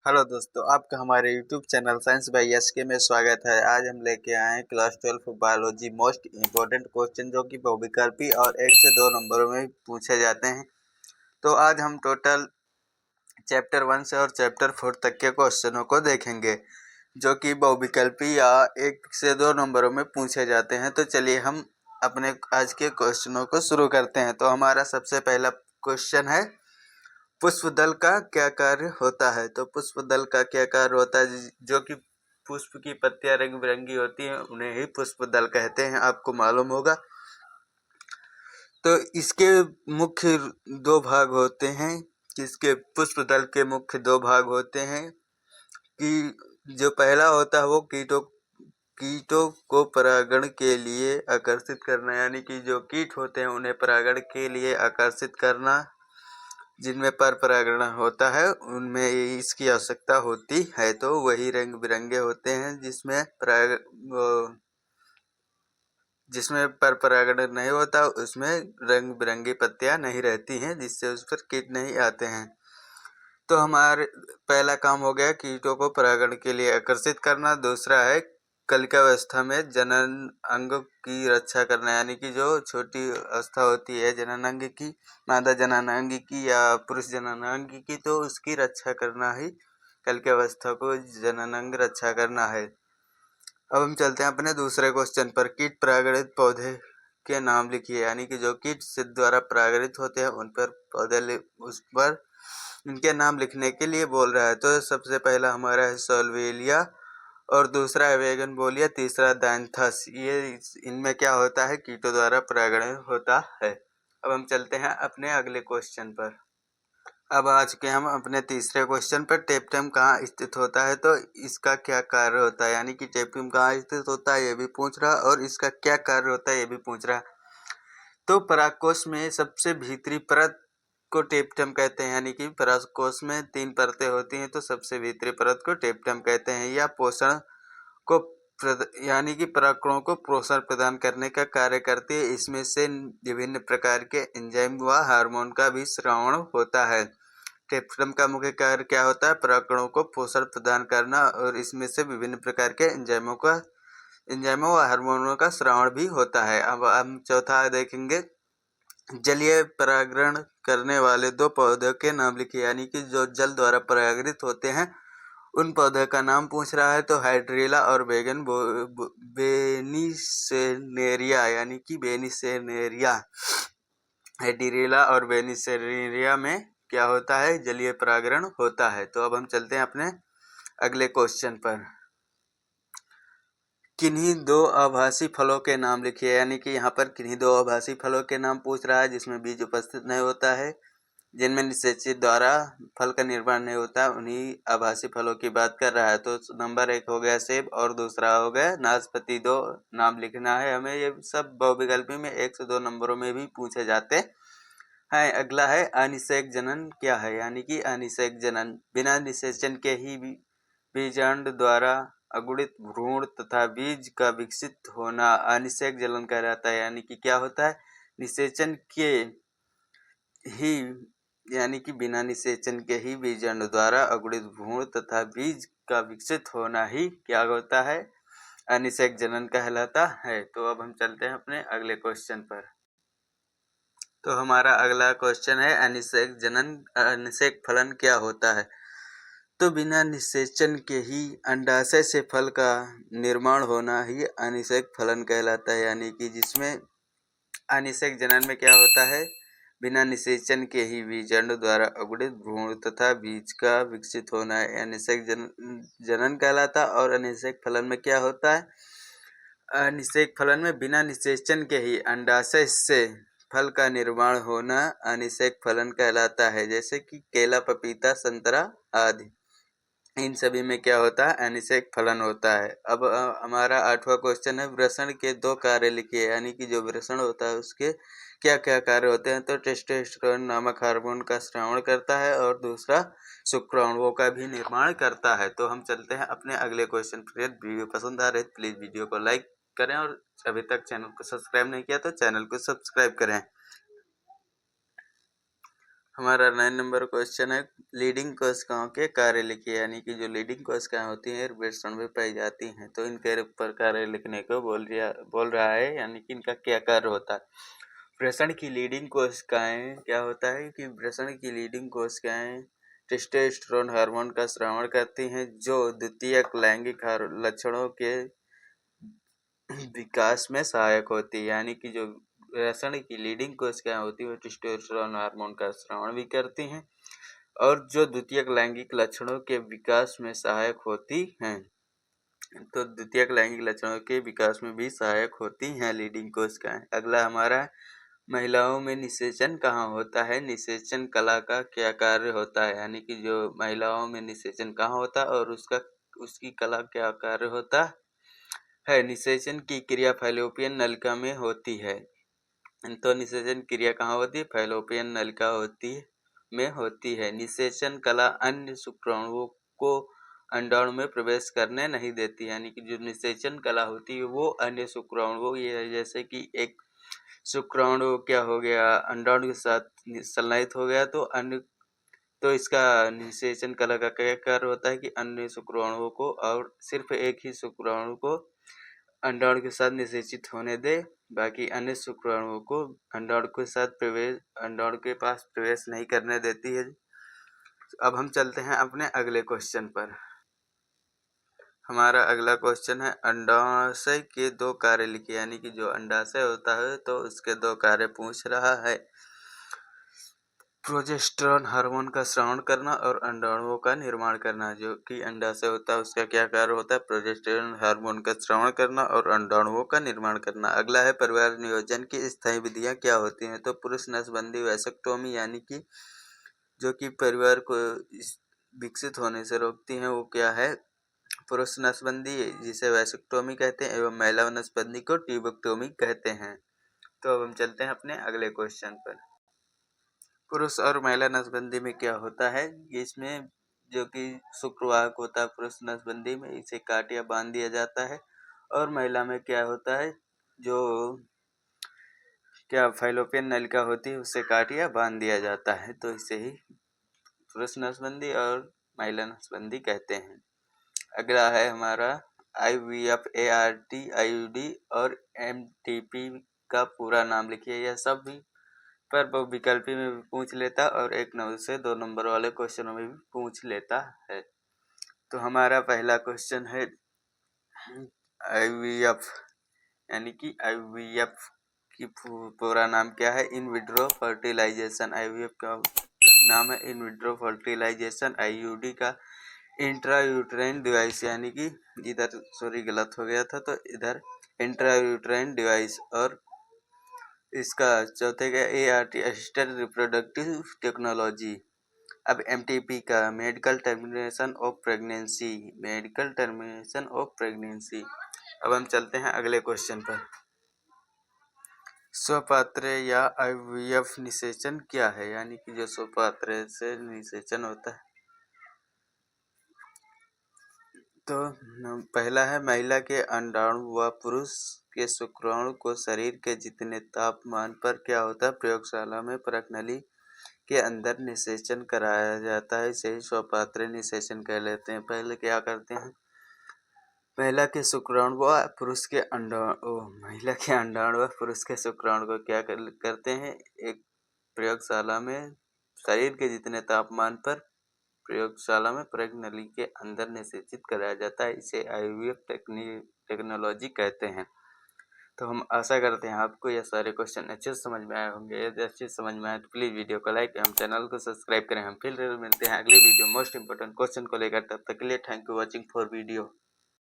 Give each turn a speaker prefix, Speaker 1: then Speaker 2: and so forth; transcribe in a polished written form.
Speaker 1: Hello दोस्तों, आपका हमारे YouTube channel science by SK में स्वागत है। आज हम लेके आए हैं class 12 biology most important question जो कि बहुविकल्पी और 1 से 2 नंबरों में पूछे जाते हैं। तो आज हम टोटल चैप्टर 1 से और चैप्टर 4 तक के क्वेश्चनों को देखेंगे जो कि बहुविकल्पी या 1 से 2 नंबरों में पूछे जाते हैं। तो चलिए हम अपने आज के क्वेश्चनों को शुरू करते हैं। तो हमारा सबसे पहला क्वेश्चन है, पुष्प दल का क्या कार्य होता है। तो पुष्प दल का क्या कार्य होता है, जो कि पुष्प की पत्तियां रंग बिरंगी होती हैं उन्हें ही पुष्प दल कहते हैं, आपको मालूम होगा। तो इसके मुख्य दो भाग होते हैं। इसके पुष्प दल के मुख्य दो भाग होते हैं कि जो पहला होता है वो कीटों को परागण के लिए आकर्षित करना, यानी कि जो कीट होते हैं उन्हें परागण के लिए आकर्षित करना। जिनमें पर परागण होता है उनमें इसकी आवश्यकता होती है। तो वही रंग बिरंगे होते हैं जिसमें पर परागण नहीं होता, उसमें रंग बिरंगी पत्तियां नहीं रहती हैं, जिससे उस पर कीट नहीं आते हैं। तो हमारे पहला काम हो गया कीटों को परागण के लिए आकर्षित करना। दूसरा है कलिकावस्था में जनन अंग की रक्षा करना, यानी कि जो छोटी अवस्था होती है जनन अंग की, मादा जनन अंग की या पुरुष जनन अंग की, तो उसकी रक्षा करना ही कलिकावस्था को जनन अंग रक्षा करना है। अब हम चलते हैं अपने दूसरे क्वेश्चन पर। कीट परागणित पौधे के नाम लिखिए, यानी कि जो कीट से द्वारा परागणित होते हैं उन पर उस पर इनके नाम लिखने के लिए बोल रहा है। तो सबसे पहला हमारा है सोल्वेलिया, और दूसरा है वेगनबोलिया, तीसरा डायंथस। ये इनमें क्या होता है, कीटों द्वारा परागण होता है। अब हम चलते हैं अपने अगले क्वेश्चन पर। अब आ चुके हम अपने तीसरे क्वेश्चन पर। टेप्टम कहाँ स्थित होता है, तो इसका क्या कार्य होता है, यानी कि टेप्टम कहाँ स्थित होता है ये भी पूछ रहा, और इसका क्या कार्य होता है ये भी पूछ रहा। तो परागकोश में सबसे भीतरी परत को टेप्टम कहते हैं, यानी कि परागकोश में 3 परतें होती हैं, तो सबसे भीतरी परत को टेप्टम कहते हैं। या पोषण को यानी कि परागकणों को पोषण प्रदान करने का कार्य करती है। इसमें से विभिन्न प्रकार के एंजाइम व हार्मोन का भी स्रावण होता है। टेप्टम का मुख्य कार्य क्या होता है, परागकणों को पोषण प्रदान करना, और इसमें से विभिन्न प्रकार के एंजाइमों व हार्मोनों का स्रावण भी होता है। अब हम चौथा देखेंगे, जलीय परागण करने वाले 2 पौधों के नाम लिखिए, यानी कि जो जल द्वारा परागृत होते हैं उन पौधों का नाम पूछ रहा है। तो हाइड्रेला और बेनिसेनेरिया, यानी कि बेनिसेनेरिया, हाइड्रेला और बेनिसेनेरिया में क्या होता है, जलीय परागण होता है। तो अब हम चलते हैं अपने अगले क्वेश्चन पर। किन्हीं 2 आभासी फलों के नाम लिखिए, यानी कि यहाँ पर किन्हीं 2 आभासी फलों के नाम पूछ रहा है जिसमें बीज उपस्थित नहीं होता है, जिनमें निषेचित द्वारा फल का निर्माण नहीं होता, उन्हीं आभासी फलों की बात कर रहा है। तो नंबर 1 हो गया सेब, और दूसरा हो गया नाशपाती। 2 नाम लिखना है हमें। ये सब बहुविकल्पी में 1 से 2 नंबरों में भी पूछे जाते हैं। अगला है अनिषेक जनन क्या है, यानी कि अनिषेक जनन बिना निषेचन के ही बीजांड द्वारा अगुणित भ्रूण तथा बीज का विकसित होना अनिषेक जनन कहलाता है। यानी कि क्या होता है, निषेचन के ही, यानी कि बिना निषेचन के ही बीजाणु द्वारा अगुणित भ्रूण तथा बीज का विकसित होना ही क्या होता है, अनिषेक जनन कहलाता है। तो अब हम चलते हैं अपने अगले क्वेश्चन पर। तो हमारा अगला क्वेश्चन है अनिषेक जनन, अनिषेक फलन क्या होता है। तो बिना निषेचन के ही अंडाशय से फल का निर्माण होना ही अनिषेक फलन कहलाता है। यानी कि जिसमें अनिषेक जनन में क्या होता है, बिना निषेचन के ही बीजाणु द्वारा अगुणित भ्रूण तथा बीज का विकसित होना है अनिषेक जनन कहलाता। और अनिषेक फलन में क्या होता है, अनिषेक फलन में बिना निषेचन के ही अंडाशय से फल का निर्माण होना अनिषेक फलन कहलाता है। जैसे कि केला, पपीता, संतरा आदि, इन सभी में क्या होता है, अनिषेक फलन होता है। अब हमारा 8वां क्वेश्चन है, वृषण के 2 कार्य लिखिए, यानी कि जो वृषण होता है उसके क्या क्या कार्य होते हैं। तो टेस्टोस्टेरोन नामक हार्मोन का स्रावण करता है, और दूसरा शुक्राणुओं का भी निर्माण करता है। तो हम चलते हैं अपने अगले क्वेश्चन पर। वीडियो पसंद आ रही है प्लीज वीडियो को लाइक करें, और अभी तक चैनल को सब्सक्राइब नहीं किया तो चैनल को सब्सक्राइब करें। हमारा 9 नंबर क्वेश्चन है, लीडिंग कोशिकाओं के कार्य लिखिए। यानी कि जो लीडिंग कोशिकाएं होती हैं वृषण में पाई जाती हैं, तो इनके ऊपर कार्य लिखने को बोल रहा है, यानी कि इनका क्या कार्य होता है। वृषण की लीडिंग कोशिकाएं क्या होता है कि वृषण की लीडिंग कोशिकाएं टेस्टोस्टेरोन हार्मोन का स्रावण करती हैं, जो द्वितीयक लैंगिक लक्षणों के विकास में सहायक होती है। यानी कि जो वृषण की लीडिंग कोशिकाएं होती है वो टेस्टोस्टेरोन हार्मोन का स्रावण भी करती हैं और जो द्वितीयक लैंगिक लक्षणों के विकास में सहायक होती हैं। तो द्वितीयक लैंगिक लक्षणों के विकास में भी सहायक होती हैं लीडिंग कोशिकाएं। अगला हमारा है, महिलाओं में निषेचन कहाँ होता है, निषेचन कला का क्या कार्य होता है। यानी कि जो महिलाओं में निषेचन कहाँ होता है और उसकी कला क्या कार्य होता है। निषेचन की क्रिया फैलोपियन नलिका में होती है। तो निषेचन क्रिया कहाँ होती है, फैलोपियन नलिका में होती है। निषेचन कला अन्य शुक्राणुओं को अंडाणु में प्रवेश करने नहीं देती। यानी कि जो निषेचन कला होती है वो अन्य शुक्राणुओं, ये जैसे कि एक शुक्राणु क्या हो गया, अंडाणु के साथ संलयित हो गया, तो इसका निषेचन कला का क्या कार्य होता है कि अन्य शुक्राणुओं को और सिर्फ एक ही शुक्राणु को अंडाणु के साथ निषेचित होने दे, बाकी अन्य शुक्राणुओं को अंडाणु के पास प्रवेश नहीं करने देती है। अब हम चलते हैं अपने अगले क्वेश्चन पर। हमारा अगला क्वेश्चन है, अंडाशय के 2 कार्य लिखिए। यानी कि जो अंडाशय होता है तो उसके 2 कार्य पूछ रहा है। प्रोजेस्टेरोन हार्मोन का स्रावण करना और अंडाणुओं का निर्माण करना। जो कि अंडाशय होता है उसका क्या कार्य होता है, प्रोजेस्टेरोन हार्मोन का स्रावण करना और अंडाणुओं का निर्माण करना। अगला है, परिवार नियोजन की स्थायी विधियां क्या होती हैं। तो पुरुष नसबंदी वैसेक्टोमी, यानी कि जो कि परिवार को विकसित होने से रोकती हैं, वो क्या है, पुरुष नसबंदी, जिसे वैसेक्टोमी कहते हैं, एवं महिला नसबंदी को ट्यूबेक्टोमी कहते हैं। तो अब हम चलते हैं अपने अगले क्वेश्चन पर। पुरुष और महिला नसबंदी में क्या होता है, इसमें जो कि शुक्रवाहक होता है पुरुष नसबंदी में, इसे काट या बांध दिया जाता है। और महिला में क्या होता है, जो क्या फैलोपियन नलिका होती है उसे काट या बांध दिया जाता है। तो इसे ही पुरुष नसबंदी और महिला नसबंदी कहते हैं। अगला है हमारा IVF, ART, IUD और MTP का पूरा नाम लिखिए। यह सब भी पर वो विकल्पी में भी पूछ लेता और 1 नंबर से 2 नंबर वाले क्वेश्चनों में भी पूछ लेता है। तो हमारा पहला क्वेश्चन है IVF, यानी कि IVF की पूरा नाम क्या है, इन विट्रो फर्टिलाइजेशन। IVF का नाम है इन विट्रो फर्टिलाइजेशन। IUD का इंट्रा यूट्राइन डिवाइस, यानी कि इधर सॉरी गलत हो गया था, तो इधर इंट्रा यूट्राइन डिवाइस। और इसका चौथे का ART, असिस्टेड रिप्रोडक्टिव टेक्नोलॉजी। अब MTP का medical termination of pregnancy, medical termination of pregnancy. अब हम चलते हैं अगले क्वेश्चन पर। स्वपात्र या IVF निषेचन क्या है। यानी कि जो स्वपात्र से निषेचन होता है, तो पहला है, महिला के अंडाणु व पुरुष के शुक्राणु को शरीर के जितने तापमान पर क्या होता है, प्रयोगशाला में परख नली के अंदर निषेचन कराया जाता है। इसे स्वपात्र निषेचन कह लेते हैं। पहले क्या करते हैं, महिला के शुक्राणु व पुरुष के अंडाणु, महिला के अंडाणु व पुरुष के शुक्राणु को क्या करते हैं, एक प्रयोगशाला में शरीर के जितने तापमान पर प्रयोगशाला में परख नली के अंदर निषेचित कराया जाता है। इसे IVF टेक्नोलॉजी कहते हैं। तो हम आशा करते हैं आपको यह सारे क्वेश्चन अच्छे से समझ में आए होंगे। यदि अच्छे से समझ में आए तो प्लीज़ वीडियो को लाइक एवं चैनल को सब्सक्राइब करें। हम फिर मिलते हैं अगले वीडियो मोस्ट इंपोर्टेंट क्वेश्चन को लेकर। तब तक के लिए thank you watching for video.